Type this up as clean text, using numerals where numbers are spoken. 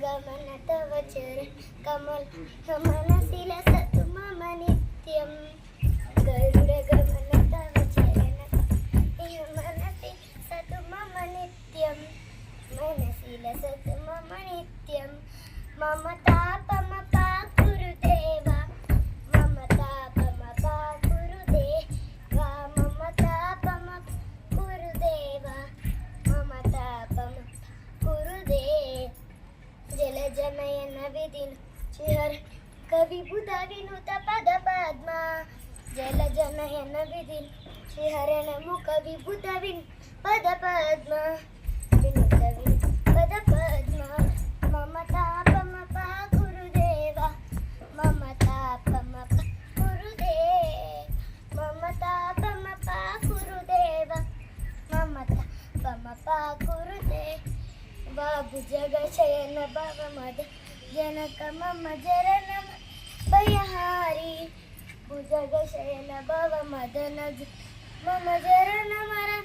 गमन तव चरण कमल मनसि लसतु मम नित्यं गरुडगमन तव चरण मनसि लसतु मम नित्यं मनसि लसतु मम नित्यं मम तापमपा गुरुदेव मम तापमपा गुरुदेव मम तापमपा गुरुदेव मम तापमपा गुरुदेव जलजनयन विधिन श्रीहर कवि बुधा विनुत पद पद्मा जलजनयन विधिन श्रीहरण मुख विभुत विन पद पद्मा विनुत विन पद पद्मा मम तापमपा गुरुदेव मम तापमपा गुरुदेव मम तापमपा गुरुदेव मम तापमपा गुरुदेव बाबु जगशयन भव मद जनक मम जरणम भयहारी भुजगशयन भव मदन मम जरण मरण